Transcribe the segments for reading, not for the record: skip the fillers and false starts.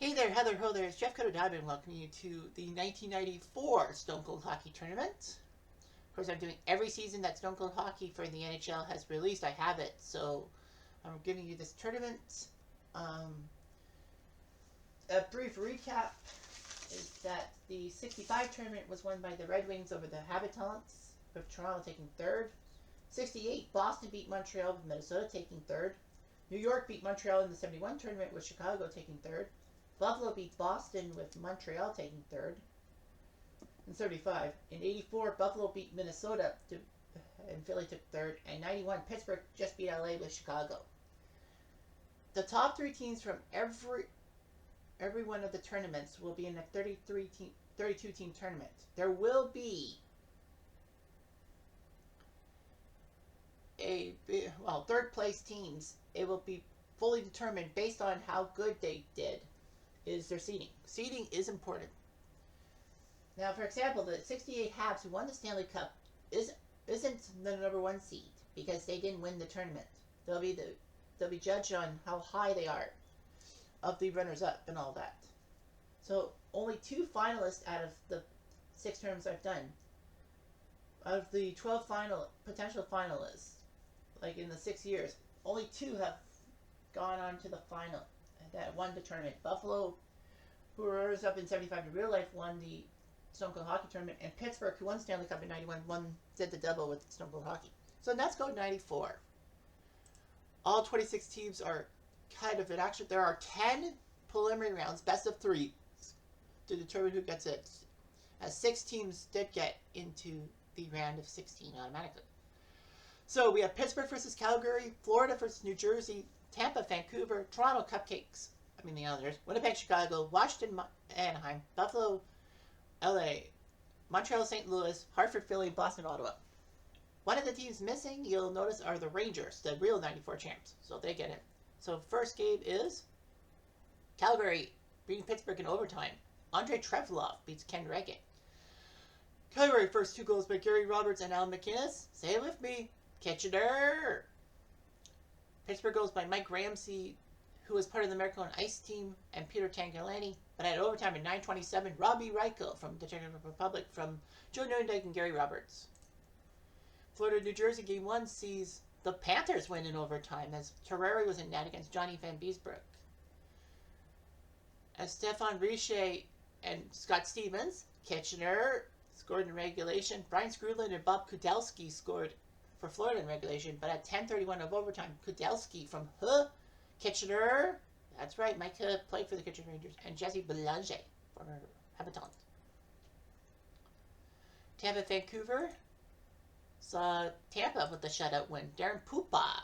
Hey there, Heather Ho there. It's Jeff Cotodadbin welcoming you to the 1994 Stone Cold Hockey Tournament. Of course, I'm doing every season that Stone Cold Hockey for the NHL has released. I have it, so I'm giving you this tournament. A brief recap is that the 65 tournament was won by the Red Wings over the Habitants, with Toronto taking third. 68, Boston beat Montreal, with Minnesota taking third. New York beat Montreal in the 71 tournament, with Chicago taking third. Buffalo beat Boston, with Montreal taking third. In 35. In 84, Buffalo beat Minnesota, and Philly took third. And 91, Pittsburgh just beat LA with Chicago. The top three teams from every one of the tournaments will be in a 32 team tournament. There will be third place teams. It will be fully determined based on how good they did. Is their seeding. Seeding is important. Now, for example, the 68 Habs who won the Stanley Cup isn't the number one seed because they didn't win the tournament. They'll be judged on how high they are of the runners-up and all that. So only 2 finalists out of the 6 tournaments I've done, of the 12 potential finalists, like in the 6 years, only 2 have gone on to the final that won the tournament. Buffalo, who were runners up in 75 in real life, won the Stone Cold Hockey Tournament, and Pittsburgh, who won Stanley Cup in 91, did the double with Stone Cold Hockey. So let's go 94. All 26 teams are kind of in action. There are 10 preliminary rounds, best of 3, to determine who gets it, as 6 teams did get into the round of 16 automatically. So we have Pittsburgh versus Calgary, Florida versus New Jersey, Tampa, Vancouver, Toronto, Cupcakes, the others, Winnipeg, Chicago, Washington, Anaheim, Buffalo, LA, Montreal, St. Louis, Hartford, Philly, Boston, Ottawa. One of the teams missing, you'll notice, are the Rangers, the real 94 champs. So they get it. So first game is Calgary beating Pittsburgh in overtime. Andrei Trefilov beats Ken Regan. Calgary first 2 goals by Gary Roberts and Al McInnes. Say it with me. Kitchener. Pittsburgh goes by Mike Ramsey, who was part of the American Ice team, and Peter Tangolani. But at overtime in 9:27, Robbie Reichel from the Czech Republic from Joe Nordijk and Gary Roberts. Florida, New Jersey, Game 1 sees the Panthers win in overtime as Terrari was in net against Johnny Van Beesbrook. As Stefan Richer and Scott Stevens, Kitchener, scored in regulation. Brian Skrudland and Bob Kudelski scored for Florida in regulation, but at 10:31 of overtime, Kudelski from Kitchener, that's right, Mike played for the Kitchener Rangers, and Jesse Belanger for Habitants. Tampa, Vancouver saw Tampa with the shutout win. Darren Pupa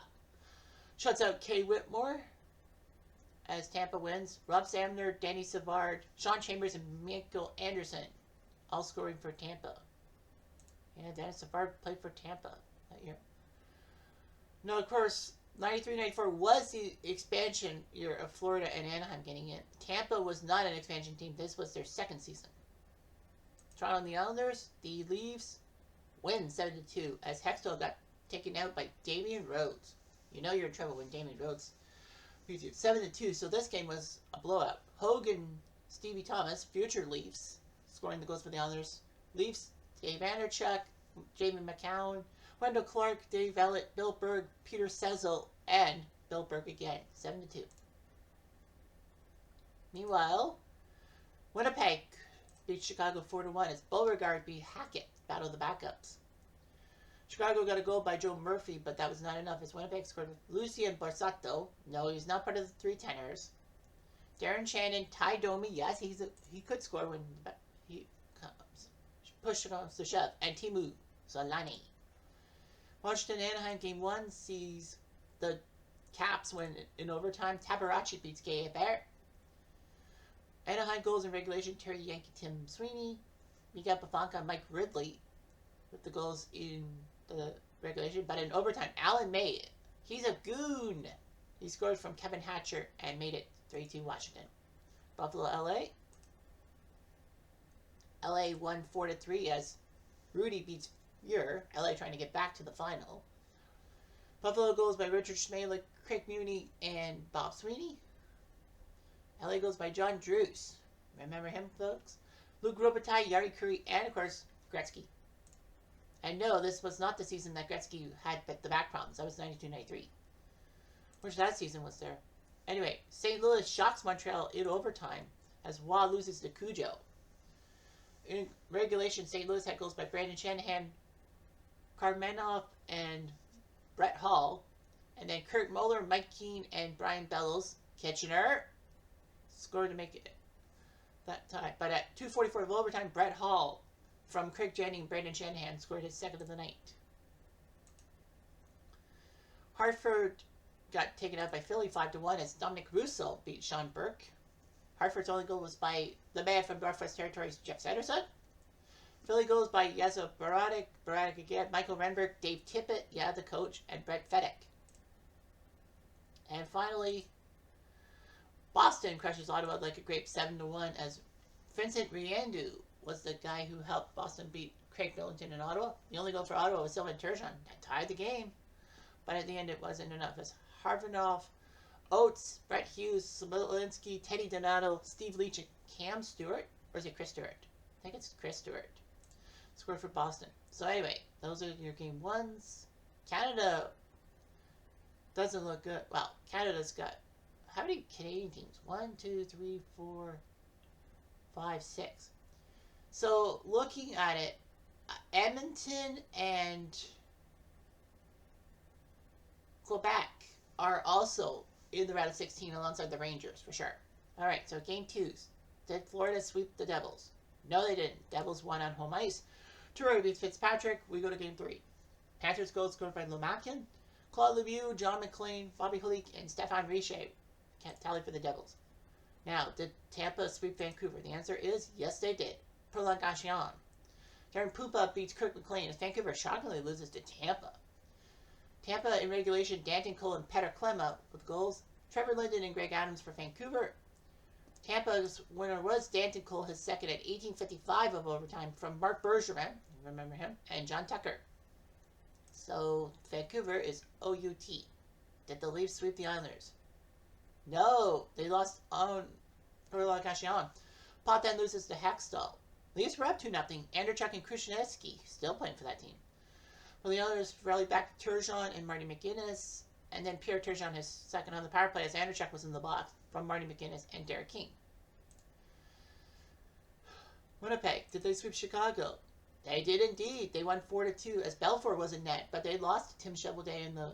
shuts out Kay Whitmore as Tampa wins. Rob Samner, Danny Savard, Sean Chambers, and Michael Anderson all scoring for Tampa. Yeah, Danny Savard played for Tampa that year. No, of course, 93-94 was the expansion year of Florida and Anaheim getting in. Tampa was not an expansion team. This was their second season. Toronto and the Islanders, the Leafs win 7-2 as Hextall got taken out by Damian Rhodes. You know you're in trouble when Damian Rhodes beats you 7-2. So this game was a blowout. Hogan, Stevie Thomas, future Leafs, scoring the goals for the Islanders. Leafs, Dave Vanderchuk, Jamie McCown, Wendell Clark, Dave Ellett, Bill Berg, Peter Sezel, and Bill Berg again. 7-2. Meanwhile, Winnipeg beat Chicago 4-1 as Beauregard beat Hackett. Battle of the backups. Chicago got a goal by Joe Murphy, but that was not enough as Winnipeg scored with Lucien Borsato. No, he's not part of the 3 tenors. Darren Shannon, Ty Domi. Yes, he could score when he comes. Push comes to shove. And Timu Solani. Washington Anaheim Game 1 sees the Caps win in overtime. Tabarachi beats Gay Bear. Anaheim goals in regulation. Terry Yankee, Tim Sweeney. Miguel Pafanka, Mike Ridley with the goals in the regulation. But in overtime, Alan May, he's a goon. He scored from Kevin Hatcher and made it 3-2 Washington. Buffalo, LA. LA won 4-3 as Rudy beats Fuhr. LA trying to get back to the final. Buffalo goals by Richard Schmalek, Craig Muni, and Bob Sweeney. LA goes by John Drews. Remember him, folks? Luke Robitaille, Yari Curry, and of course, Gretzky. And no, this was not the season that Gretzky had the back problems. That was 92-93. Which that season was there. Anyway, St. Louis shocks Montreal in overtime as Waugh loses to Cujo. In regulation, St. Louis had goals by Brandon Shanahan, Karmenoff, and Brett Hall. And then Kurt Muller, Mike Keane, and Brian Bellows, Kitchener, scored to make it that time. But at 2:44 of overtime, Brett Hall from Craig Jennings and Brandon Shanahan scored his second of the night. Hartford got taken out by Philly 5-1 as Dominic Russo beat Sean Burke. Hartford's only goal was by the man from Northwest Territories, Jeff Sanderson. Philly goes by Yazo Baratic again, Michael Renberg, Dave Tippett, the coach, and Brett Fedek. And finally, Boston crushes Ottawa like a grape 7-1 as Vincent Riendeau was the guy who helped Boston beat Craig Millington in Ottawa. The only goal for Ottawa was Sylvain Turgeon. That tied the game. But at the end, it wasn't enough as Harvinoff, Oates, Brett Hughes, Smolinski, Teddy Donato, Steve Leach, and Cam Stewart. Or is it Chris Stewart? I think it's Chris Stewart. Scored for Boston. So anyway, those are your game ones. Canada doesn't look good. Well, Canada's got... How many Canadian teams? 1, 2, 3, 4, 5, 6. So, looking at it, Edmonton and Quebec are also in the round of 16 alongside the Rangers, for sure. Alright, so game 2s. Did Florida sweep the Devils? No, they didn't. Devils won on home ice. Toronto beats Fitzpatrick. We go to game 3. Panthers goals scored by Lomakin, Claude Lemieux, John McLean, Bobby Holik, and Stefan Richer. Can't tally for the Devils. Now, did Tampa sweep Vancouver? The answer is yes, they did. Prolongation. Darren Pupa beats Kirk McLean as Vancouver shockingly loses to Tampa. Tampa in regulation, Danton Cole and Peter Klema with goals. Trevor Linden and Greg Adams for Vancouver. Tampa's winner was Danton Cole, his second at 18:55 of overtime from Mark Bergeron, remember him, and John Tucker. So Vancouver is OUT. Did the Leafs sweep the Islanders? No, they lost on prolongation. Potvin loses to Hextall. Leafs were up 2-0. Andrechuk and Krushelnyski still playing for that team. Well, the Islanders rallied back to Turgeon and Marty McGuinness, and then Pierre Turgeon, his second on the power play, as Andrechuk was in the box from Marty McGuinness and Derek King. Winnipeg, did they sweep Chicago? They did indeed. They won 4-2 as Belfour was in net, but they lost to Tim Shovelday and the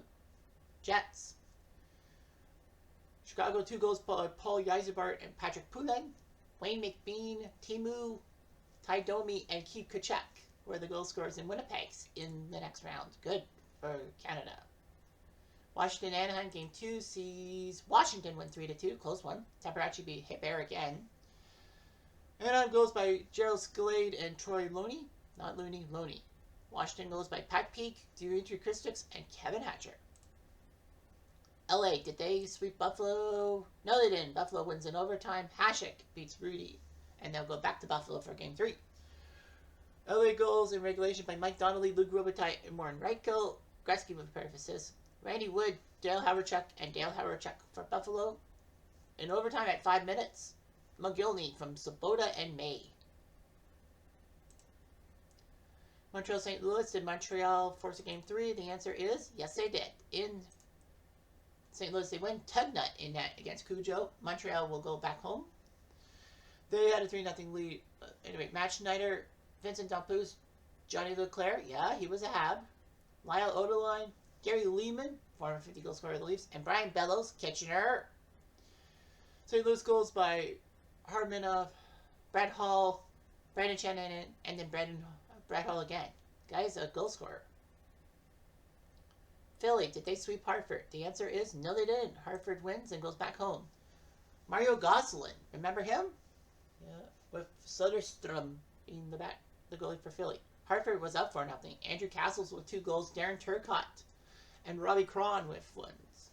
Jets. Chicago 2 goals by Paul Yzerbark and Patrick Poulin. Wayne McBean, Timu, Ty Domi, and Keith Kachuk were the goal scorers in Winnipeg's in the next round. Good for Canada. Washington Anaheim game 2 sees Washington win 3-2, close one. Taparachi beat Hebert again. Anaheim goes by Gerald Scalade and Troy Loney. Not Looney, Loney. Washington goes by Pat Peake, Dimitri Christix, and Kevin Hatcher. LA, did they sweep Buffalo? No, they didn't. Buffalo wins in overtime. Hasek beats Rudy, and they'll go back to Buffalo for game 3. LA goals in regulation by Mike Donnelly, Luke Robitaille, and Warren Reichel. Gretzky with purposes. Randy Wood, Dale Hawerchuk, and Dale Hawerchuk for Buffalo. In overtime at 5 minutes, McGillney from Sabota and May. Montreal St. Louis, did Montreal force a game 3? The answer is yes, they did. In St. Louis, they win. Tugnut in net against Cujo. Montreal will go back home. They had a 3-0 lead. Anyway, Matt Schneider, Vincent Dampouz, Johnny Leclerc, yeah, he was a Hab. Lyle Odeline, Gary Lehman, former 50-goal scorer of the Leafs, and Brian Bellows, Kitchener. St. Louis goals by Harminoff, Brad Hall, Brandon Shanahan, and then Brad Hall again. Guy's a goal scorer. Philly, did they sweep Hartford? The answer is no, they didn't. Hartford wins and goes back home. Mario Gosselin, remember him? Yeah, with Soderstrom in the back, the goalie for Philly. Hartford was up 4-0. Andrew Castles with 2 goals, Darren Turcotte, and Robbie Cron with ones.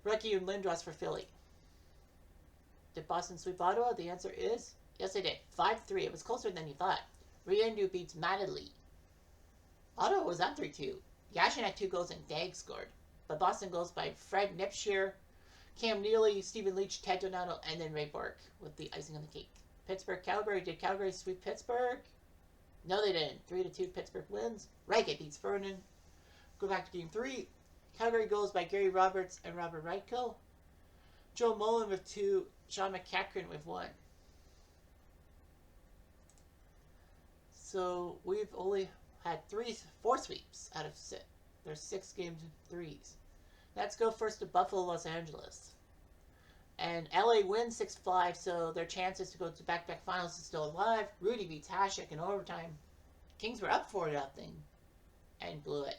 Recchi and Lindros for Philly. Did Boston sweep Ottawa? The answer is yes, they did. 5-3. It was closer than you thought. Riendeau beats Madley. Ottawa was up 3-2. Yashin had 2 goals and Dag scored. But Boston goes by Fred Nipscher, Cam Neely, Stephen Leach, Ted Donato, and then Ray Bork with the icing on the cake. Pittsburgh, Calgary. Did Calgary sweep Pittsburgh? No, they didn't. 3-2 Pittsburgh wins. Reichert beats Vernon. Go back to game 3. Calgary goals by Gary Roberts and Robert Reichel. Joe Mullen with 2. Sean McCachran with 1. So we've only had 4 sweeps out of 6. There's 6 games in 3s. Let's go first to Buffalo, Los Angeles. And LA wins 6-5, so their chances to go to back-to-back finals is still alive. Rudy beats Hasek in overtime. Kings were up 4-0 and blew it.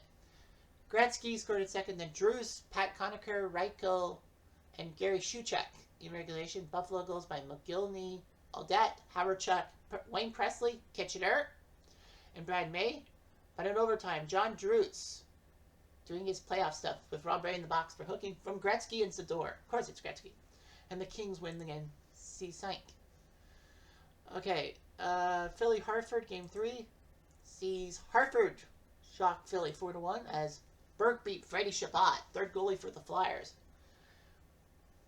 Gretzky scored in second, then Drews, Pat Conacher, Reichel, and Gary Shuchuk in regulation. Buffalo goals by McGillney, Audette, Hawerchuk, Wayne Presley, Kitchener, and Brad May. But in overtime, John Drews doing his playoff stuff with Rob Ray in the box for hooking from Gretzky and Sador. Of course it's Gretzky. And the Kings win again. C-Sank. Okay, Philly-Hartford, Game 3. Sees Hartford shock Philly 4-1 as Burke beat Freddie Shabbat, third goalie for the Flyers.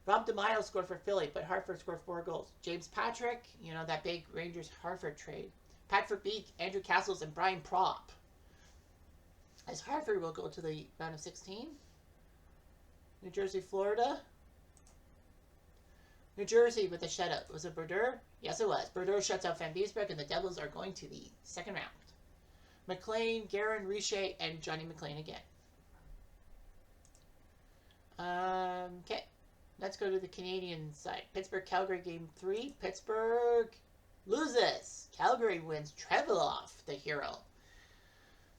Rob DeMaio scored for Philly, but Hartford scored 4 goals. James Patrick, you know, that big Rangers-Hartford trade. Patford Beak, Andrew Castles, and Brian Propp. As Hartford will go to the round of 16. New Jersey, Florida. New Jersey with a shutout. Was it Brodeur? Yes, it was. Brodeur shuts out Van Beesbroek, and the Devils are going to the second round. McLean, Guerin, Richer, and Johnny McLean again. Okay. Let's go to the Canadian side. Pittsburgh, Calgary, Game 3. Pittsburgh loses. Calgary wins. Treveloff, the hero.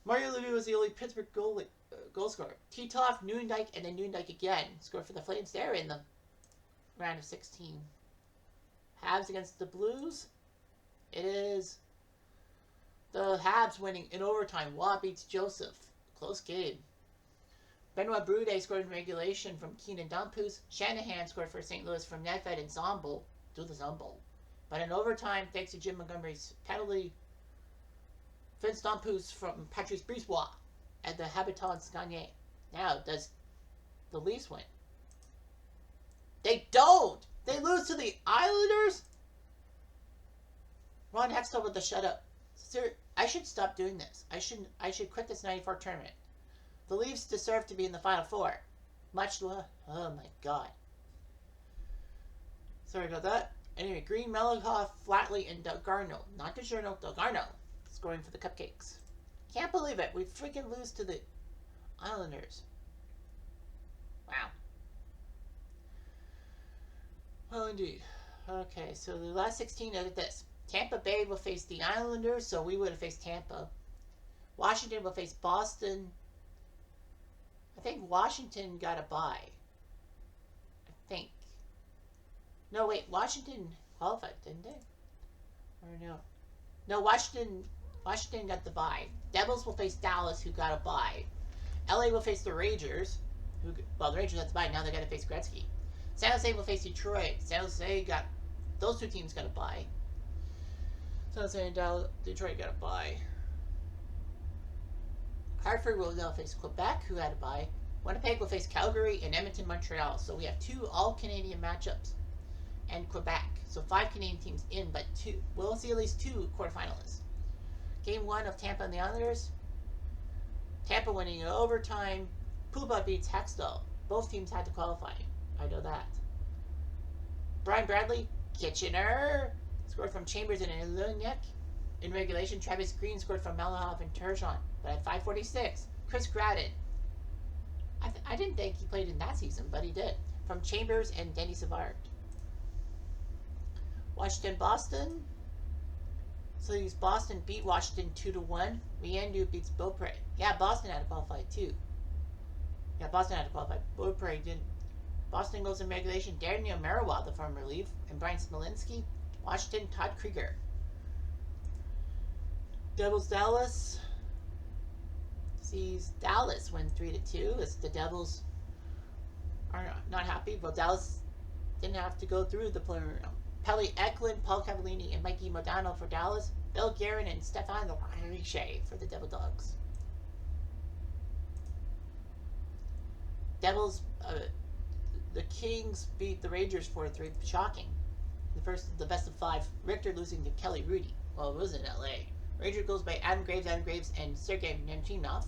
Mario Lemieux was the only Pittsburgh goal scorer. Titoff, Newendike, and then Newendike again scored for the Flames there in the round of 16. Habs against the Blues. It is the Habs winning in overtime. Waugh beats Joseph. Close game. Benoit Broudet scored in regulation from Keenan Dampus. Shanahan scored for St. Louis from Nedved and Zombel. Do the Zombel. But in overtime, thanks to Jim Montgomery's penalty, Vince Dampus from Patrice Brisebois at the Habitants Gagné. Now, does the Leafs win? They don't! They lose to the Islanders? Ron Hextall with the shutout. Sir, I should stop doing this. I should quit this 94 tournament. The Leafs deserve to be in the Final Four. Much love. Oh my god. Sorry about that. Anyway, Green, Melikoff, Flatley, and Delgarno. Not DiGiorno, Delgarno. Scoring for the Cupcakes. Can't believe it. We freaking lose to the Islanders. Wow. Well, indeed. Okay, so the last 16, look at this. Tampa Bay will face the Islanders, so we would have faced Tampa. Washington will face Boston. I think Washington got a bye. I think. No, wait. Washington qualified, didn't they? Or no? No, Washington got the bye. Devils will face Dallas, who got a bye. LA will face the Rangers. The Rangers got the bye. Now they got to face Gretzky. San Jose will face Detroit. San Jose got... Those two teams got a bye. San Jose and Detroit got a bye. Hartford will now face Quebec, who had a bye. Winnipeg will face Calgary and Edmonton, Montreal. So we have 2 all-Canadian matchups. And Quebec. So 5 Canadian teams in, but 2. We'll see at least 2 quarterfinalists. Game 1 of Tampa and the Islanders. Tampa winning in overtime. Puba beats Hextall. Both teams had to qualify. I know that. Brian Bradley, Kitchener, scored from Chambers and Iluniak. In regulation, Travis Green scored from Malahoff and Turgeon. But at 5:46, Chris Gratton. I didn't think he played in that season, but he did. From Chambers and Denny Savard. Washington, Boston. So these Boston beat Washington 2-1. Riendu beats Beaupre. Yeah, Boston had to qualify too. Yeah, Boston had to qualify. Beaupre didn't. Boston goes in regulation. Daniel Marawa, the former Leaf, and Brian Smolinski. Washington, Todd Krieger. Devils, Dallas. Sees Dallas win 3-2 as the Devils are not happy. Well, Dallas didn't have to go through the preliminary round. Pelle Eklund, Paul Cavallini, and Mikey Modano for Dallas. Bill Guerin and Stefan Richer for the Devil Dogs. the Kings beat the Rangers 4-3. Shocking. The best of 5. Richter losing to Kelly Rudy. Well, it was in LA. Ranger goals by Adam Graves, and Sergei Nemchinov.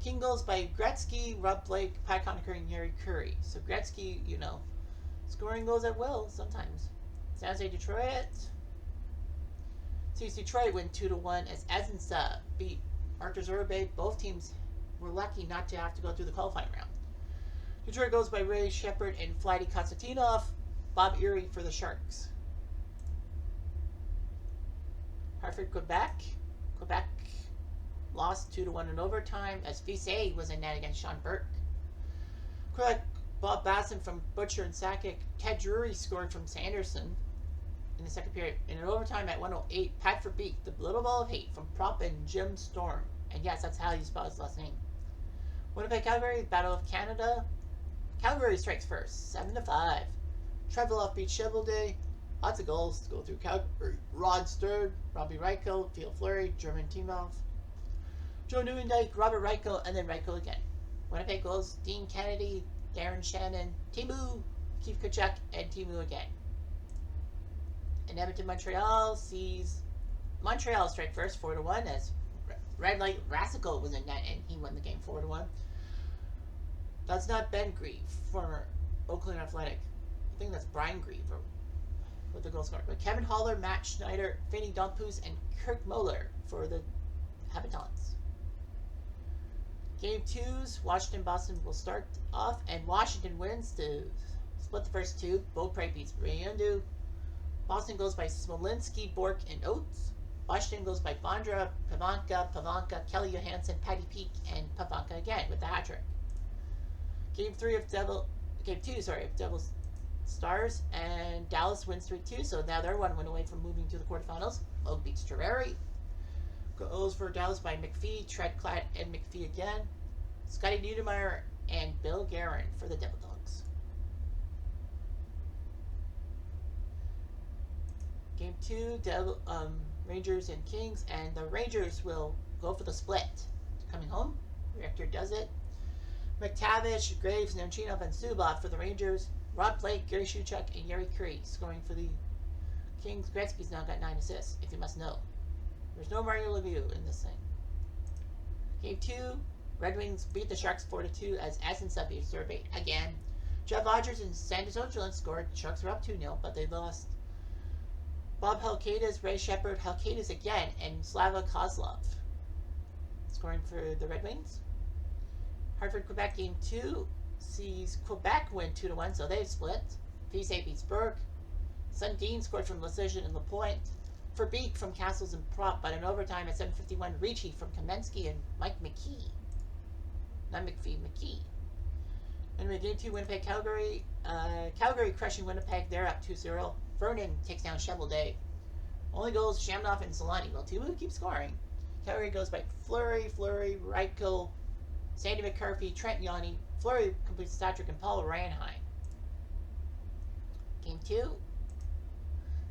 King goals by Gretzky, Rob Blake, Pat Conacher, and Yuri Curry. So Gretzky, scoring goals at will sometimes. San Jose Detroit. Sees Detroit win 2-1 as Ezensa beat Artur Zorbe. Both teams were lucky not to have to go through the qualifying round. Detroit goes by Ray Shepard and Vladi Konstantinov. Bob Erie for the Sharks. Hartford, Quebec. Quebec lost 2-1 in overtime as Vise was in net against Sean Burke. Quebec, Bob Basson from Butcher and Sakic. Ted Drury scored from Sanderson in the second period. In an overtime at 1:08, Pat Verbeek, the little ball of hate from Prop and Jim Storm. And yes, that's how you spell his last name. Winnipeg, Calgary, Battle of Canada. Calgary strikes first, 7-5. Treveloff beats Chevelday. Lots of goals to go through Calgary. Rod Sterd, Robbie Reichel, Theo Fleury, German Timov, Joe Nieuwendyk, Robert Reichel, and then Reichel again. Winnipeg goals, Dean Kennedy, Darren Shannon, Timu, Keith Kachuk, and Timu again. And Edmonton, Montreal sees Montreal strike first, 4-1, as Red Light Rasico was in net and he won the game 4-1. That's not Ben Grieve, former Oakland Athletic. I think that's Brian Grieve with the goal scorer. But Kevin Haller, Matt Schneider, Vinny Dompoos, and Kirk Moeller for the Habitants. Game 2's Washington-Boston will start off, and Washington wins to split the first two. Beaupre beats Briandu. Boston goes by Smolinski, Bork, and Oates. Washington goes by Bondra, Pavanka, Kelly Johansson, Patty Peak, and Pavanka again with the hat trick. Game 2 of Devils Stars, and Dallas wins 3-2, so now they're 1 win away from moving to the quarterfinals. Logue beats Terrari. Goals for Dallas by McPhee, Treadclatt, and McPhee again. Scotty Niedermeyer and Bill Guerin for the Devil Dogs. Game 2, Rangers and Kings, and the Rangers will go for the split. Coming home, Richter does it. McTavish, Graves, Nemchinov, and Zubov for the Rangers. Rob Blake, Gary Shuchuk, and Yuri Curry scoring for the Kings. Gretzky's now got 9 assists, if you must know. There's no Mario Lemieux in this thing. Game 2, Red Wings beat the Sharks 4-2 as Ezensa beat Zorbe again. Jeff Rogers and Sanders Ocherlin scored. The Sharks were up 2-0, but they lost. Bob Halkaitis, Ray Shepard, Halkaitis again, and Slava Kozlov scoring for the Red Wings. Hartford, Quebec, Game 2 sees Quebec win 2-1, so they've split. Vise beats Burke. Sundin scored from Lecision and LaPointe. Verbeek from Castles and Prop, but in overtime at 7:51, Ricci from Kamensky and Mike McKee. Not McPhee, McKee. Anyway, Game 2, Winnipeg, Calgary. Calgary crushing Winnipeg. They're up 2-0. Vernon takes down Chevelday. Only goals, Shamnoff and Solani. Well, Timu keeps scoring. Calgary goes by Fleury, Reichel, Sandy McCarthy, Trent Yanni. Fleury completes the hat trick, and Paul Ranheim. Game 2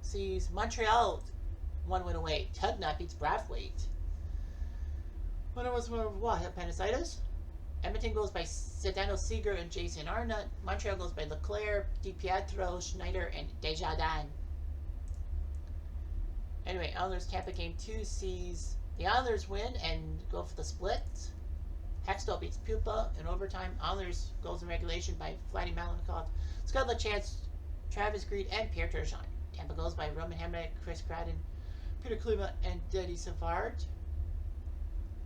sees Montreal 1 win away. Tugnutt beats Brathwaite. Winner was appendicitis. Edmonton goes by Sedano Seeger and Jason Arnott. Montreal goes by Leclerc, DiPietro, Schneider, and Desjardins. Anyway, Islanders Tampa Game 2 sees the Islanders win and go for the split. Hextall beats Pupa in overtime. Islanders goals in regulation by Vladimir Malennikov, Scott LaChance, Travis Greed, and Pierre Turgeon. Tampa goes by Roman Hamrek, Chris Cradden, Peter Klima, and Deddy Savard.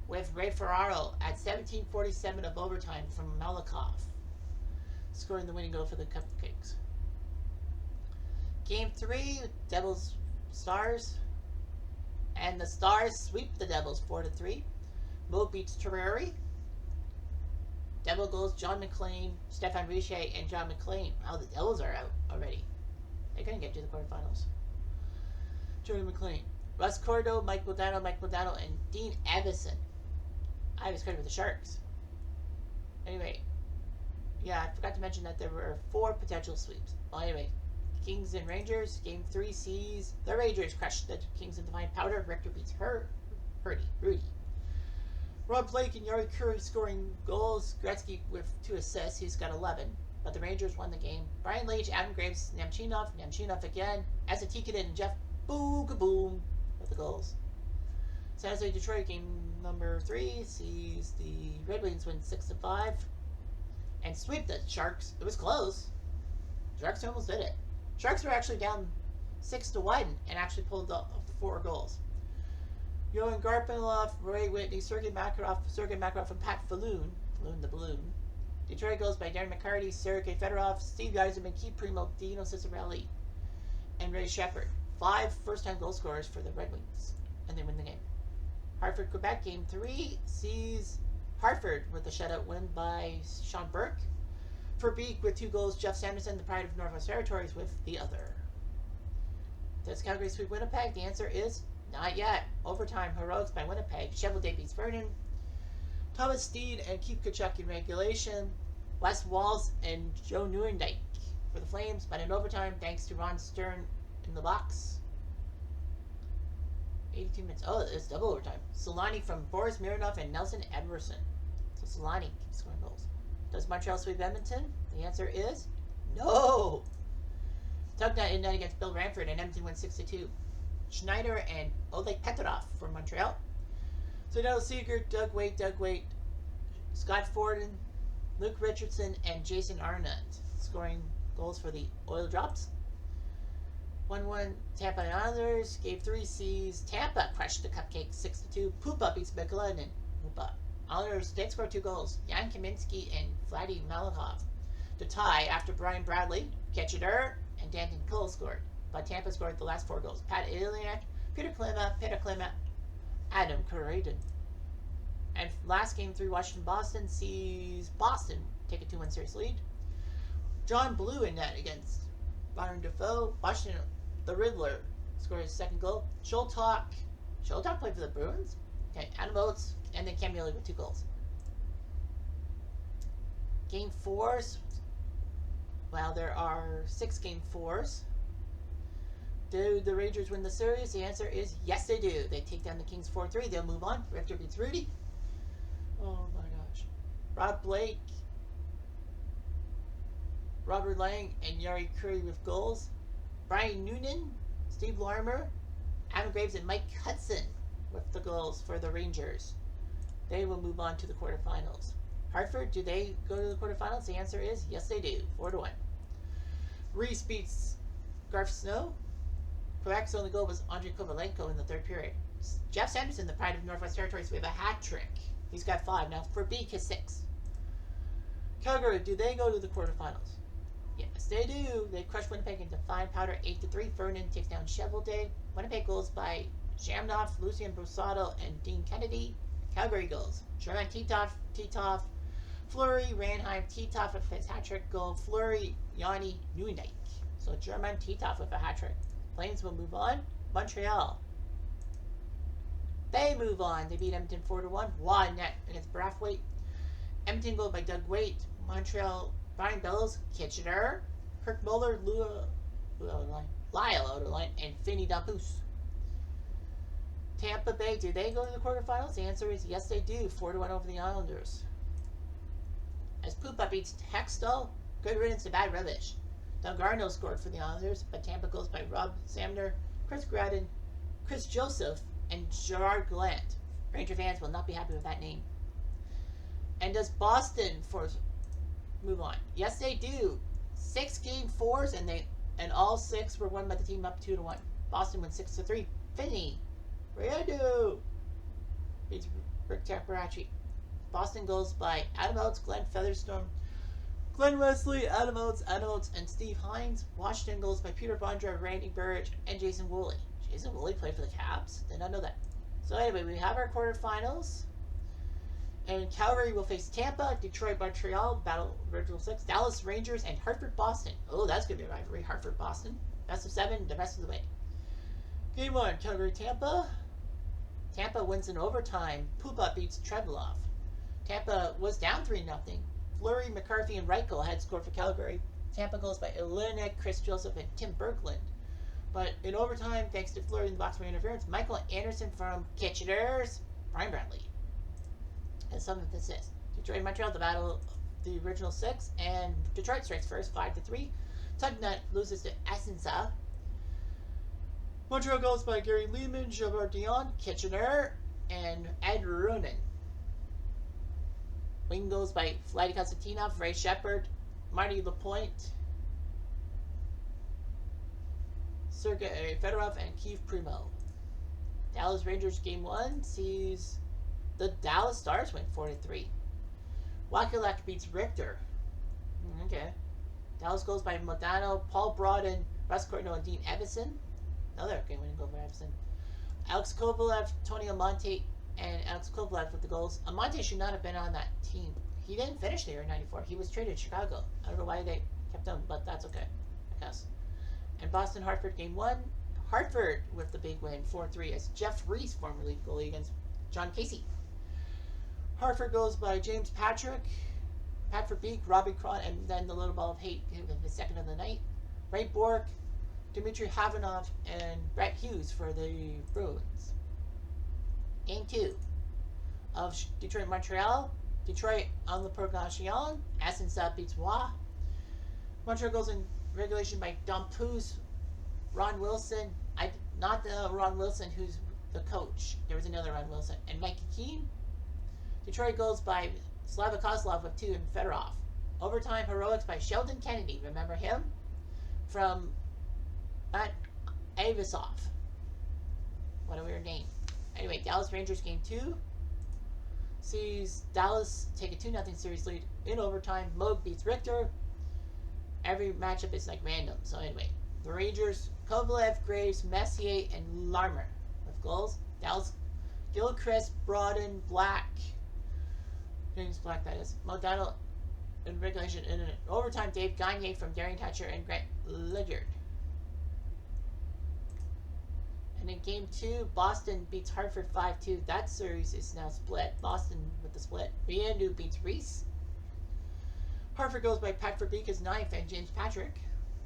With Ray Ferraro at 17:47 of overtime from Malikov, scoring the winning goal for the Cupcakes. Game 3, Devils Stars, and the Stars sweep the Devils 4-3. Mo beats Terrari. Devil goals, John McLean, Stefan Richer, and John McLean. Oh, the Devils are out already. They're going to get to the quarterfinals. Jordan McLean. Russ Cordo, Mike Modano, and Dean Evison. I was credit with the Sharks. Anyway, yeah, I forgot to mention that there were 4 potential sweeps. Well, anyway, Kings and Rangers. Game 3 sees the Rangers crush the Kings in Divine Powder. Richter beats Rudy. Rob Blake and Yari Curry scoring goals. Gretzky with 2 assists. He's got 11. but the Rangers won the game. Brian Leach, Adam Graves, Nemchinov again, Asatikinen, and Jeff Boom with the goals. San Jose Detroit game number 3 sees the Red Wings win 6-5 and sweep the Sharks. It was close. Sharks almost did it. Sharks were actually down 6-1 and actually pulled off 4 goals. Johan Garpenlov, Ray Whitney, Sergei Makarov, and Pat Falloon the Balloon. Detroit goals by Darren McCarty, Sergei Fedorov, Steve Yzerman, Keith Primo, Dino Ciccarelli, and Ray Shepard. 5 first-time goal scorers for the Red Wings, and they win the game. Hartford, Quebec, game 3 sees Hartford with a shutout win by Sean Burke. For Beek with 2 goals, Jeff Sanderson, the pride of Northwest Territories, with the other. Does Calgary sweep Winnipeg? The answer is not yet. Overtime, heroics by Winnipeg. Shovel Day beats Vernon. Thomas Steed and Keith Kachuk in regulation. Wes Walls and Joe Nieuwendyk for the Flames, but in overtime, thanks to Ron Stern in the box. 82 minutes. Oh, it's double overtime. Solani from Boris Mironov and Nelson Edwardson. So Solani keeps scoring goals. Does Montreal sweep Edmonton? The answer is no. Tugnut in net against Bill Ranford, and Edmonton wins 6-2. Schneider and Oleg Petrov for Montreal. Donald Seeger, Doug Waite, Scott Forden, Luke Richardson, and Jason Arnott scoring goals for the Oil Drops. 1-1 Tampa and Islanders. Game 3 sees Tampa crush the Cupcakes 6-2. Pupa beats McLennan. Pupa. Islanders did score 2 goals. Jan Kaminsky and Vladdy Malakov to tie after Brian Bradley, Ketcheter, and Danton Cole scored. But Tampa scored the last 4 goals. Pat Iliak, Peter Klima, Adam Corradin. And last game 3, Washington-Boston sees Boston take a 2-1 series lead. John Blue in net against Byron Defoe. Washington, the Riddler, scored his 2nd goal. Sholtok played for the Bruins. Okay, Adam Oates, and then Cam Neely with 2 goals. Game 4s. Well, there are 6 game 4s. Do the Rangers win the series? The answer is yes, they do. They take down the Kings 4-3. They'll move on. Richter beats Rudy. Oh my gosh. Rob Blake, Robert Lang, and Yari Curry with goals. Brian Noonan, Steve Larmer, Adam Graves, and Mike Hudson with the goals for the Rangers. They will move on to the quarterfinals. Hartford, do they go to the quarterfinals? The answer is yes, they do. 4-1. Reese beats Garth Snow. Quebec's only goal was Andrei Kovalenko in the 3rd period. Jeff Sanderson, the pride of Northwest Territories, we have a hat trick. He's got 5 now. For Beek, his 6. Calgary, do they go to the quarterfinals? Yes, they do. They crushed Winnipeg into fine powder 8-3. Vernon takes down Shovel Day. Winnipeg goals by Shamnoff, Lucien Brusado, and Dean Kennedy. Calgary goals. Sherman Titoff, Fleury, Ranheim, Titoff with his hat trick goal. Fleury, Yanni, Nieuwendyk. So German Titoff with a hat trick. Flames will move on. Montreal. They move on. They beat Edmonton 4-1. Waugh net against Brathwaite. Edmonton goal by Doug Waite. Montreal, Brian Bellows, Kitchener, Kirk Muller, Lyle Outerline, and Finney Dampus. Tampa Bay, do they go to the quarterfinals? The answer is yes, they do. 4-1 over the Islanders. As Pupa beats Hextall, good riddance to bad rubbish. Doug Garneau scored for the Islanders, but Tampa goes by Rob Samner, Chris Gradden, Chris Joseph, and Gerard Gallant. Ranger fans will not be happy with that name. And does Boston move on? Yes, they do. 6 game 4s, and all 6 were won by the team up 2-1. Boston wins 6-3. Finney, Radu beats Rick Taparachi. Boston goes by Adam Oates, Glenn Featherstone, Glenn Wesley, Adam Oates, and Steve Hines. Washington goes by Peter Bondra, Randy Burridge, and Jason Woolley. Jason Woolley played for the Caps? Did not know that. So anyway, we have our quarterfinals. And Calgary will face Tampa, Detroit, Montreal, Battle Original 6, Dallas Rangers, and Hartford, Boston. Oh, that's going to be a rivalry. Hartford, Boston. Best of 7, the rest of the way. Game 1, Calgary, Tampa. Tampa wins in overtime. Pupa beats Trebloff. Tampa was down 3-0. Fleury, McCarthy, and Reichel had scored for Calgary. Tampa goes by Elinek, Chris Joseph, and Tim Berglund. But in overtime, thanks to Fleury in the box for interference, Michael Anderson from Kitchener's Brian Bradley. And some of this is Detroit and Montreal, the battle of the original 6, and Detroit strikes first 5-3. Tugnutt loses to Essensa. Montreal goes by Gary Lehman, Gilbert Dion, Kitchener, and Ed Runin. Wing goes by Vladdy Konstantinov, Ray Shepard, Marty Lapointe, Sergei Fedorov, and Keith Primo. Dallas Rangers game 1 sees the Dallas Stars win 4-3. Wakulak beats Richter. Okay. Dallas goes by Modano, Paul Broaden, Russ Cortino, and Dean Evison. Another game winning goal for Evison. Alex Kovalev, Tony Amonte, and Alex Kovalev with the goals. Amonte should not have been on that team. He didn't finish the year in 94. He was traded to Chicago. I don't know why they kept him, but that's okay, I guess. And Boston Hartford game 1. Hartford with the big win, 4-3, as Jeff Reese, former league goalie, against John Casey. Hartford goes by James Patrick, Pat Verbeek, Robbie Cron, and then the little ball of hate, the second of the night. Ray Bork, Dmitry Havanov, and Brett Hughes for the Bruins. Game 2 of Detroit-Montreal. Detroit on the prolongation. Essensa beats Roy. Montreal goes in regulation by Dompouz, Ron Wilson, not the Ron Wilson who's the coach. There was another Ron Wilson. And Mikey Keene. Detroit goes by Slava Kozlov with 2 and Fedorov. Overtime heroics by Sheldon Kennedy. Remember him? From Avisov. What a weird name. Anyway, Dallas Rangers game 2 sees Dallas take a 2-0 series lead in overtime. Moog beats Richter. Every matchup is like random. So anyway, the Rangers, Kovalev, Graves, Messier, and Larmer with goals. Dallas, Gilchrist, Broaden, Black. James Black, that is. Modano in regulation. In an overtime, Dave Gagne from Darian Thatcher and Grant Ledyard. And in game 2, Boston beats Hartford 5-2. That series is now split. Boston with the split. Riendu beats Reese. Hartford goes by Pat Verbeek as 9th and James Patrick.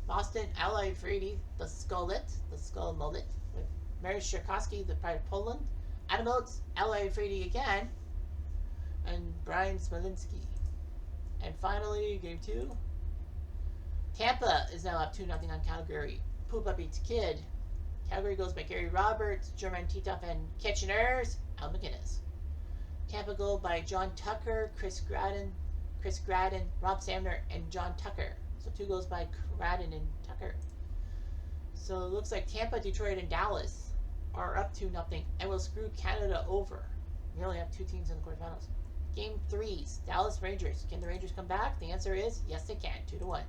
Boston, Ally Frady, the Skull Mullet, with Mary Sherkowski, the Pride of Poland. Adam Oates, Ally Frady again, and Brian Smolinski. And finally, game 2. Tampa is now up 2-0 on Calgary. Pupa beats Kidd. Calgary goes by Gary Roberts, German Titov, and Kitchener's Al McGinnis. Tampa goal by John Tucker, Chris Gradden, Rob Samner, and John Tucker. So 2 goals by Gradden and Tucker. So it looks like Tampa, Detroit, and Dallas are up 2-0 and will screw Canada over. We only have 2 teams in the quarterfinals. Game 3s, Dallas Rangers. Can the Rangers come back? The answer is yes, they can. 2-1.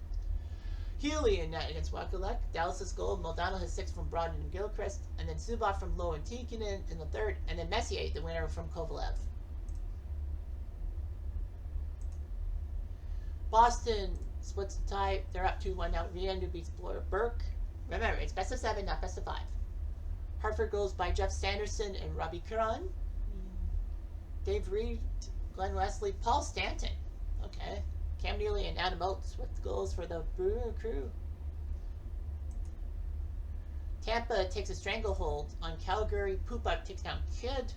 Healy in net against Wakulek. Dallas' goal. Modano has 6 from Broaden and Gilchrist. And then Zubov from Lowe and Tikkanen in the 3rd. And then Messier, the winner, from Kovalev. Boston splits the tie. They're up 2-1 now. Riendu beats Burke. Remember, it's best of 7, not best of 5. Hartford goes by Jeff Sanderson and Robbie Curran. Dave Reed, Glenn Wesley, Paul Stanton. Okay. Cam Neely and Adam Oates with goals for the Brewer crew. Tampa takes a stranglehold on Calgary. Pupa takes down Kidd.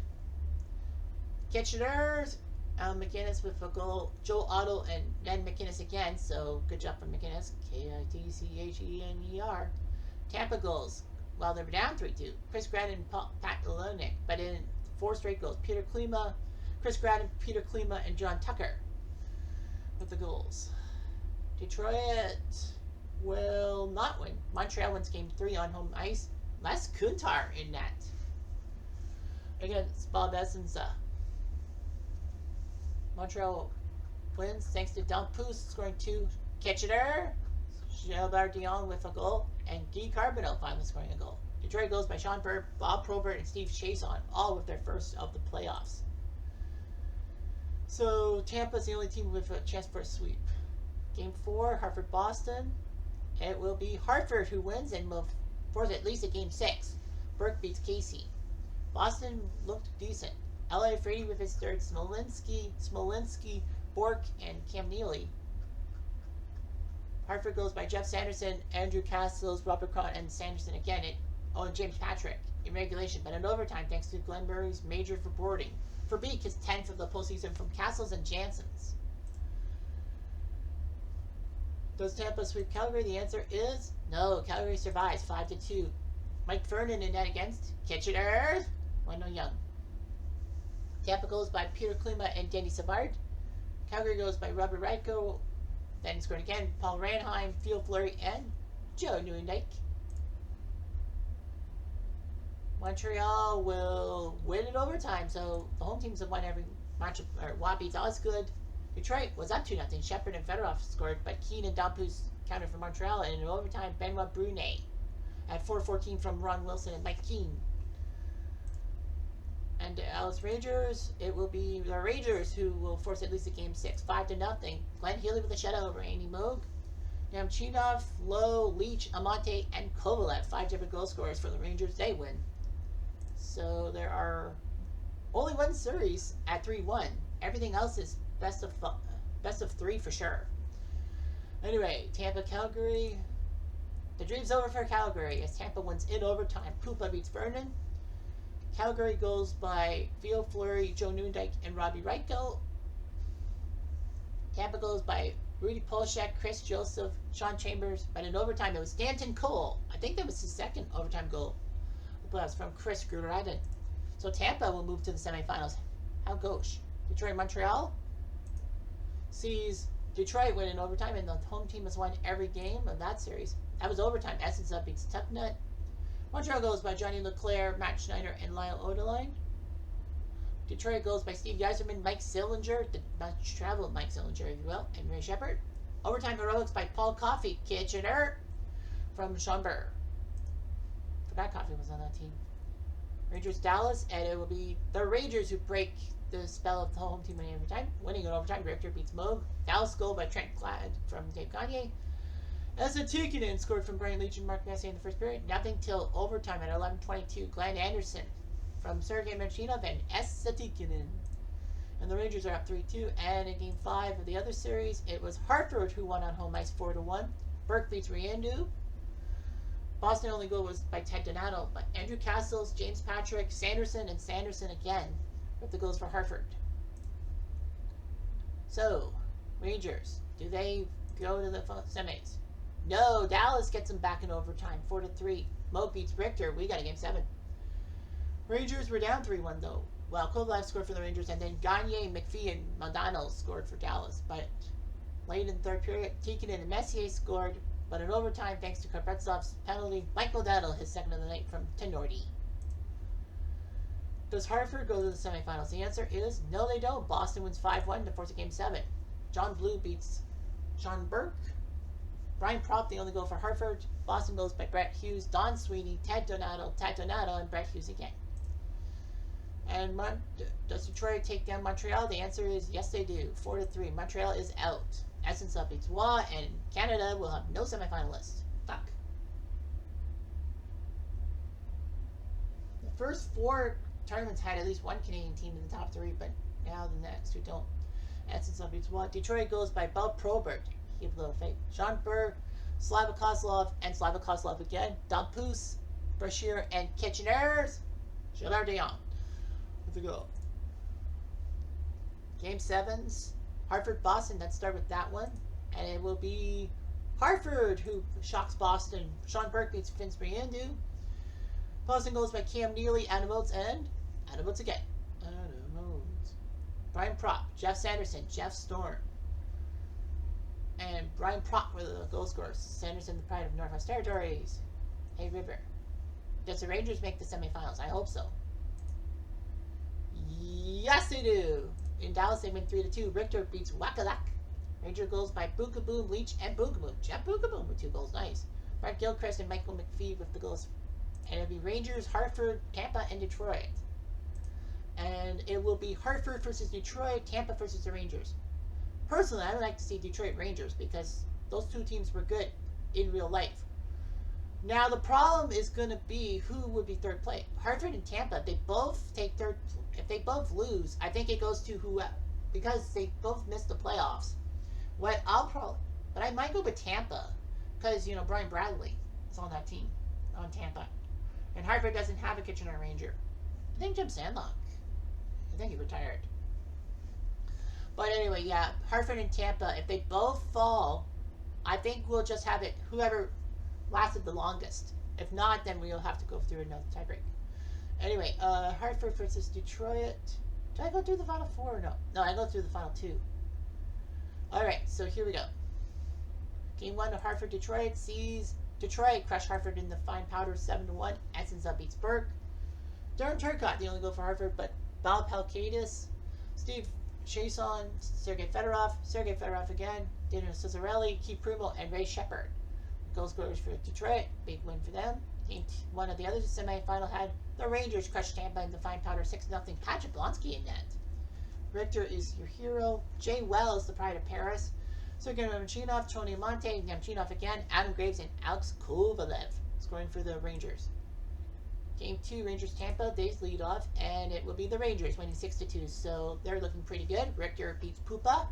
Kitchener's McInnes with a goal. Joel Otto and Ned McInnes again. So good job for McInnes. Kitchener. Tampa goals. Well, they were down 3-2. Chris Gradden and Pat Ilonik. But in 4 straight goals. Peter Klima, Chris Gradden, Peter Klima, and John Tucker with the goals. Detroit will not win. Montreal wins game 3 on home ice. Les Kuntar in net against Bob Essensa. Montreal wins thanks to Dompouz scoring 2. Kitchener, Gilbert Dion with a goal, and Guy Carbonneau finally scoring a goal. Detroit goes by Sean Bird, Bob Probert, and Steve Chason, all with their first of the playoffs. So Tampa's the only team with a chance for a sweep. Game 4, Hartford-Boston. It will be Hartford who wins and will force at least a game 6. Burke beats Casey. Boston looked decent. L.A. Frady with his 3rd. Smolinski, Bork, and Cam Neely. Hartford goes by Jeff Sanderson, Andrew Castles, Robert Cron, and Sanderson again. And James Patrick in regulation, but in overtime thanks to Glenn Murray's major for boarding. Verbeek is 10th of the postseason from Castles and Jansen's. Does Tampa sweep Calgary? The answer is no. Calgary survives 5-2. Mike Vernon in net against Kitchener. Wendell Young. Tampa goes by Peter Klima and Danny Savard. Calgary goes by Robert Radko. Then scored again, Paul Ranheim, Phil Fleury, and Joe Nieuwendyk. Montreal will win in overtime, so the home teams have won every match. Watt beats Osgood. Detroit was up 2-0. Shepard and Fedorov scored, but Keane and Dampus countered for Montreal, and in overtime, Benoit Brunet at 4-14 from Ron Wilson and Mike Keane. And Dallas Rangers, it will be the Rangers who will force at least a game 6, 5-0. Glenn Healy with a shutout over Andy Moog. Nemchinov, Lowe, Leach, Amante, and Kovalev, 5 different goal scorers for the Rangers. They win. So there are only one series at 3-1. Everything else is best of 3 for sure. Anyway, Tampa, Calgary. The dream's over for Calgary as Tampa wins in overtime. Koopa beats Vernon. Calgary goes by Theo Fleury, Joe Nieuwendyk, and Robbie Reichel. Tampa goes by Rudy Polshek, Chris Joseph, Sean Chambers. But in overtime, it was Stanton Cole. I think that was his second overtime goal. The playoffs from Chris Grudradin. So Tampa will move to the semifinals. How gosh. Detroit, Montreal sees Detroit win in overtime, and the home team has won every game of that series. That was overtime. Essence up beats Tucknut. Montreal goes by Johnny Leclerc, Matt Schneider, and Lyle Odeline. Detroit goes by Steve Yzerman, Mike Sillinger, the much traveled Mike Sillinger, if you will, and Ray Shepard. Overtime heroics by Paul Coffey, Kitchener, from Schomburg. Forgot Coffey was on that team. Rangers, Dallas, and it will be the Rangers who break the spell of the home team winning every time. Winning in overtime, Richter beats Moog. Dallas goal by Trent Glad from Dave Gagne. Esa Tikkanen scored from Brian Leach and Mark Messier in the first period. Nothing till overtime at 11:22. Glenn Anderson from Sergei Marchinov and Esa Tikkanen. And the Rangers are up 3-2. And in Game 5 of the other series, it was Hartford who won on home ice 4-1. Burke beats Riendu. Boston only goal was by Ted Donato, but Andrew Castles, James Patrick, Sanderson, and Sanderson again with the goals for Hartford. So, Rangers, do they go to the semis? No, Dallas gets them back in overtime, 4-3. Mo beats Richter. We got a Game 7. Rangers were down 3-1 though. Well, Kovalev scored for the Rangers, and then Gagne, McPhee, and Modano scored for Dallas. But late in the third period, Tikkanen and Messier scored. But in overtime, thanks to Kapretsov's penalty, Mike Modano, his second of the night from Tenorti. Does Hartford go to the semifinals? The answer is no, they don't. Boston wins 5-1 to force a Game 7. John Blue beats Sean Burke. Brian Propp, the only goal for Hartford. Boston goes by Brett Hughes, Don Sweeney, Ted Donato, and Brett Hughes again. And does Detroit take down Montreal? The answer is yes, they do. 4-3. Montreal is out. Essence up beats Waugh, and Canada will have no semifinalists. Fuck. The first 4 tournaments had at least one Canadian team in the top 3, but now the next 2 don't. Essence up beats Waugh. Detroit goes by Bob Probert. He have a little fake. Sean Berg, Slava Kozlov, and Slava Kozlov again. Dampus, Brashear, and Kitchener's Gilbert de Jong with the goal. Game 7s. Hartford, Boston. Let's start with that one. And it will be Hartford who shocks Boston. Sean Burke beats Vince Briandu. Boston goes by Cam Neely, Adam Oates, and Adam Oates again. Adam Oates. Brian Propp, Jeff Sanderson, Jeff Storm. And Brian Propp were the goal scorers. Sanderson, the pride of Northwest Territories. Hey, River. Does the Rangers make the semifinals? I hope so. Yes, they do. In Dallas, they win 3-2. Richter beats Wakalak. Ranger goals by Bookaboom, Leach, and Bookaboom. Jeff Bookaboom with 2 goals. Nice. Brett Gilchrist and Michael McPhee with the goals. And it'll be Rangers, Hartford, Tampa, and Detroit. And it will be Hartford versus Detroit, Tampa versus the Rangers. Personally, I would like to see Detroit Rangers because those 2 teams were good in real life. Now, the problem is going to be who would be third place. Hartford and Tampa, they both take third. If they both lose, I think it goes to whoever, because they both missed the playoffs. But I might go with Tampa because, Brian Bradley is on that team, on Tampa. And Hartford doesn't have a Kitchener Ranger. I think Jim Sandlock. I think he retired. But anyway, yeah, Hartford and Tampa, if they both fall, I think we'll just have it whoever lasted the longest. If not, then we'll have to go through another tiebreak. Anyway, Hartford versus Detroit. Did I go through the final four or no? No, I go through the final two. Alright, so here we go. Game 1 of Hartford Detroit sees Detroit crush Hartford in the fine powder 7-1. Essence up beats Burke. Darren Turcotte, the only goal for Hartford, but Val Palkadis, Steve Chason, Sergei Fedorov again, Daniel Cizzarelli, Keith Primo, and Ray Shepard. Goal scorers for Detroit, big win for them. Game 1 of the other semifinal had the Rangers crush Tampa in the fine powder 6-0. Patrick Blonsky in net. Richter is your hero. Jay Wells, the pride of Paris. Sergei Nemchinov, Tony Monte, Nemchinov again, Adam Graves, and Alex Kovalev scoring for the Rangers. Game 2, Rangers Tampa, they lead off, and it will be the Rangers winning 6-2, so they're looking pretty good. Richter beats Pupa.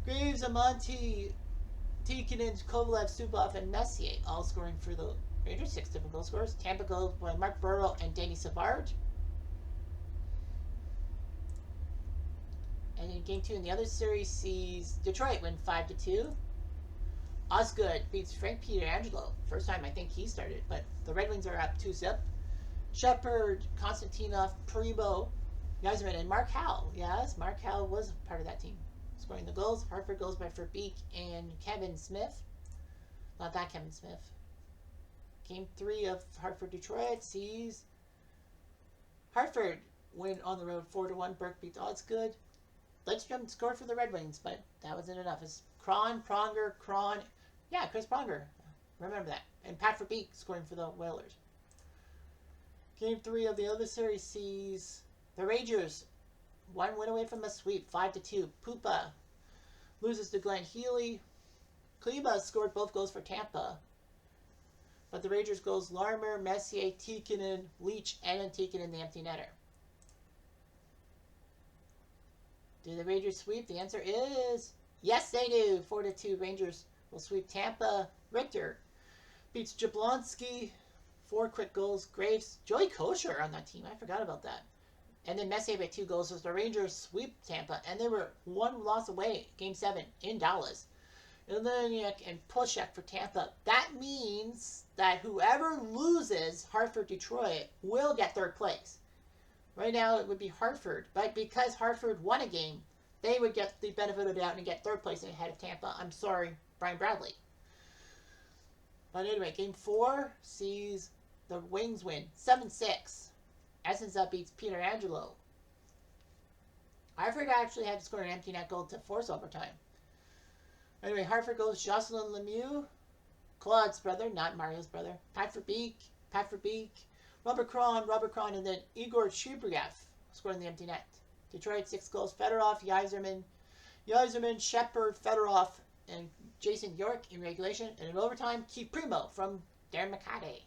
Graves, Amonte, Tikkanen, Kovalev, Subov, and Messier all scoring for the Rangers, 6 different goal scorers. Tampa goes by Mark Burrow and Danny Savard. And in Game 2 in the other series sees Detroit win 5-2. Osgood beats Frank Pietrangelo. First time I think he started, but the Red Wings are up 2-0. Shepard, Konstantinov, Primo, Yzerman, and Mark Howell. Yes, Mark Howell was part of that team. Scoring the goals. Hartford goes by Verbeek and Kevin Smith. Not that Kevin Smith. Game 3 of Hartford Detroit sees Hartford win on the road 4-1. Burke beats Osgood. Lidstrom scored for the Red Wings, but that wasn't enough. It's Pronger. Yeah, Chris Pronger. Remember that. And Pat Verbeek scoring for the Whalers. Game 3 of the other series sees the Rangers one win away from a sweep, 5-2. Pupa loses to Glenn Healy. Kleba scored both goals for Tampa. But the Rangers goes Larmer, Messier, Tikkanen, Leach, and Tikkanen the empty netter. Do the Rangers sweep? The answer is yes, they do. 4-2. Rangers will sweep Tampa. Richter beats Jablonski. 4 quick goals. Graves, Joey Kosher on that team. I forgot about that. And then Messier by 2 goals as the Rangers sweep Tampa. And they were 1 loss away. Game 7 in Dallas. Iliniak and Pushek for Tampa. That means that whoever loses Hartford-Detroit will get 3rd place. Right now, it would be Hartford, but because Hartford won a game, they would get the benefit of the doubt and get 3rd place ahead of Tampa. I'm sorry, Brian Bradley. But anyway, Game 4 sees the Wings win 7-6. Essence up beats Pietrangelo. Hartford actually had to score an empty net goal to force overtime. Anyway, Hartford goes Jocelyn Lemieux, Claude's brother, not Mario's brother, Pat Verbeek, Robert Cron, and then Igor Shibriev scoring the empty net. Detroit 6 goals. Fedorov, Yzerman, Shepard, Fedorov, and Jason York in regulation. And in overtime, Keith Primo from Darren McCarty.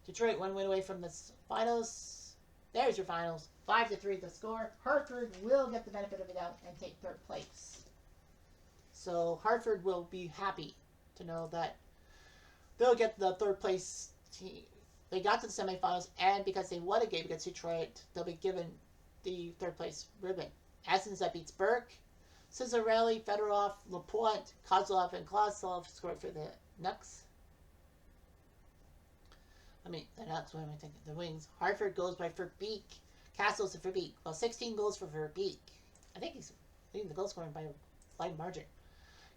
Detroit 1 win away from the finals. There's your finals. 5-3 the score. Hartford will get the benefit of the doubt and take 3rd place. So Hartford will be happy to know that they'll get the 3rd place team. They got to the semifinals, and because they won a game against Detroit, they'll be given the 3rd place ribbon. Essence that beats Burke. Cizzarelli, Fedorov, Lapointe, Kozlov, and Klosov scored for the Nucks. The Nucks, what am I thinking? The Wings. Hartford goes by Verbeek. Castles and Verbeek. Well, 16 goals for Verbeek. I think he's leading the goal scoring by a wide margin.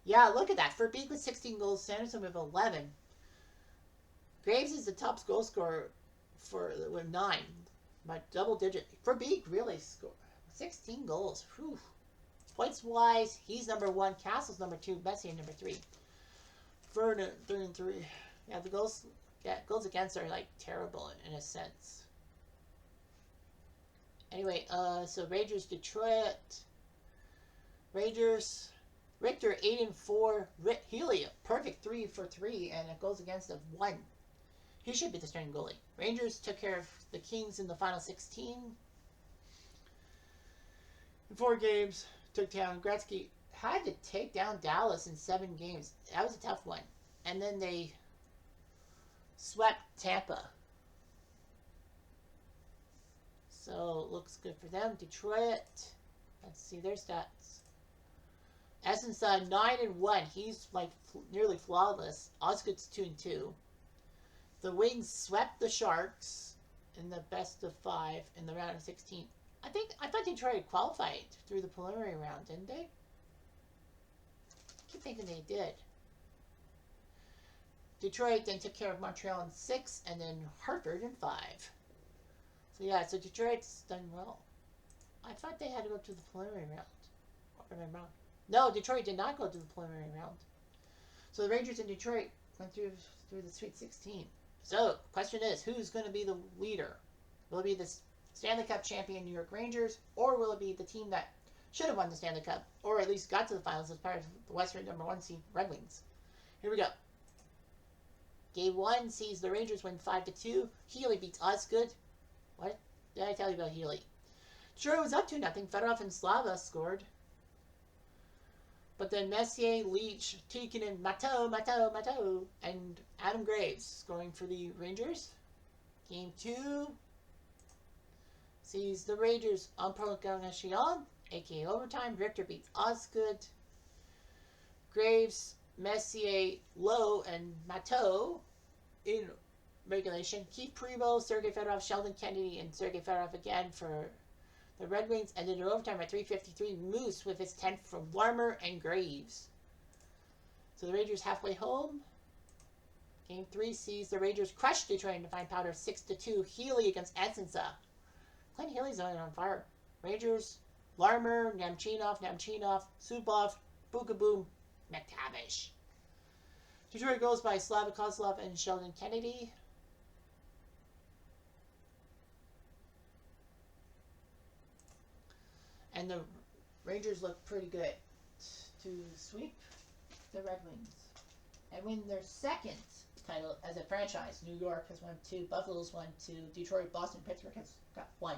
Yeah, look at that. Verbeek with 16 goals, Sanderson with 11. Graves is the top goal scorer with 9, by double digit. Verbeek really scored 16 goals. Whew. Points wise, he's number 1. Castle's number 2. Messier number 3. Vernon 3-3. Yeah, the goals against are like terrible in a sense. Anyway, so Rangers Detroit. Rangers. Richter 8-4. Healy perfect 3 for 3, and it goes against of 1. He should be the starting goalie. Rangers took care of the Kings in the final 16. In 4 games, took down Gretzky. Had to take down Dallas in 7 games. That was a tough one. And then they swept Tampa. So, looks good for them. Detroit. Let's see their stats. Essence 9-1. He's like nearly flawless. Osgood's 2-2. The Wings swept the Sharks in the best of 5 in the round of 16. I thought Detroit qualified through the preliminary round, didn't they? I keep thinking they did. Detroit then took care of Montreal in 6, and then Hartford in 5. So yeah, so Detroit's done well. I thought they had to go to the preliminary round. Or am I wrong? No, Detroit did not go to the preliminary round. So the Rangers in Detroit went through the Sweet 16. So, question is, who's going to be the leader? Will it be the Stanley Cup champion New York Rangers, or will it be the team that should have won the Stanley Cup, or at least got to the finals as part of the Western #1 seed Red Wings? Here we go. Game 1 sees the Rangers win 5-2. Healy beats Osgood. What did I tell you about Healy? Sure, it was up 2-0. Fedorov and Slava scored. But then Messier, Leach, Tikkanen, Matteau, and Adam Graves scoring for the Rangers. Game 2 sees the Rangers en prolongation, aka overtime. Richter beats Osgood. Graves, Messier, Lowe, and Matteau in regulation. Keith Primo, Sergei Fedorov, Sheldon Kennedy, and Sergei Fedorov again for the Red Wings. And then in overtime at 3:53, Moose with his 10th from Larmer and Graves. So the Rangers halfway home. Game 3 sees the Rangers crush Detroit in defined powder 6-2. Healy against Edsinsa. Clint Healy's on fire. Rangers, Larmer, Nemchinov, Subov, Bukaboom, McTavish. Detroit goes by Slava Kozlov and Sheldon Kennedy. And the Rangers look pretty good to sweep the Red Wings and win their second title as a franchise. New York has won 2, Buffalo's won 2, Detroit, Boston, Pittsburgh has got 1.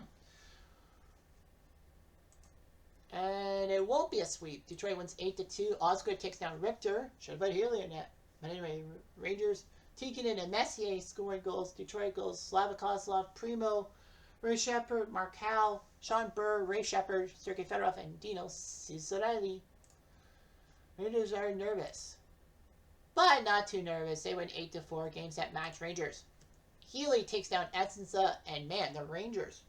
And it won't be a sweep. Detroit wins 8-2. Osgood takes down Richter. Should have put Healy in that. But anyway, Rangers, Tikkanen and Messier scoring goals. Detroit goals, Slava Kozlov, Primo, Ray Shepard, Mark Howe, Sean Burr, Ray Shepard, Sergei Fedorov, and Dino Ciccarelli. Rangers are nervous. But not too nervous. They win 8-4 games that match Rangers. Healy takes down Edsinsa, and man, the Rangers,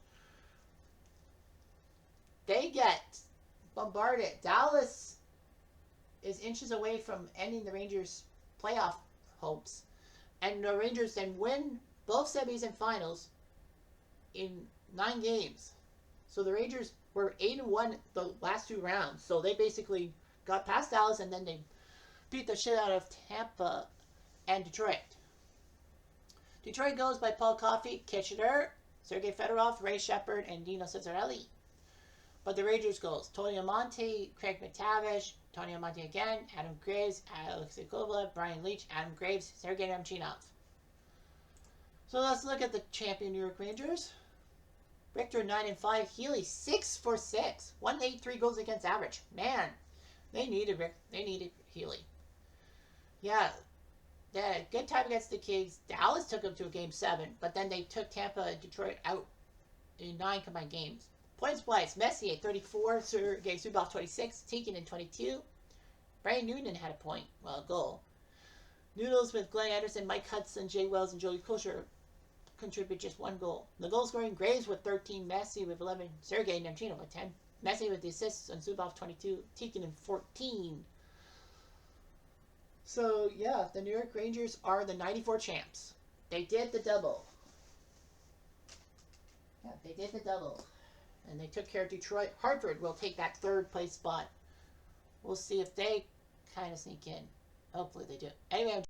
they get bombarded. Dallas is inches away from ending the Rangers' playoff hopes. And the Rangers then win both semis and finals in 9 games. So the Rangers were 8-1 the last 2 rounds. So they basically got past Dallas, and then they beat the shit out of Tampa and Detroit. Detroit goes by Paul Coffey, Kitchener, Sergei Fedorov, Ray Shepard, and Dino Ciccarelli. But the Rangers goals, Tony Amonte, Craig McTavish, Tony Amonte again, Adam Graves, Alexei Kovalev, Brian Leach, Adam Graves, Sergei Nemchinov. So let's look at the champion New York Rangers. Richter 9-5, Healy 6-for-6, 183 goals against average. Man, they needed Healy. Yeah, they had a good time against the Kings. Dallas took them to a game 7, but then they took Tampa and Detroit out in 9 combined games. Points wise, Messier 34, Sergei Zubov 26, Tikkanen 22. Brian Noonan had a point, well, a goal. Noodles with Glenn Anderson, Mike Hudson, Jay Wells, and Joey Kosher contribute just 1 goal. The goal scoring, Graves with 13, Messier with 11, Sergei Nemchinov with 10. Messier with the assists, and Zubov 22, Tikkanen 14. So, yeah, the New York Rangers are the 94 champs. They did the double. Yeah, they did the double. And they took care of Detroit. Hartford will take that 3rd place spot. We'll see if they kind of sneak in. Hopefully they do. Anyway,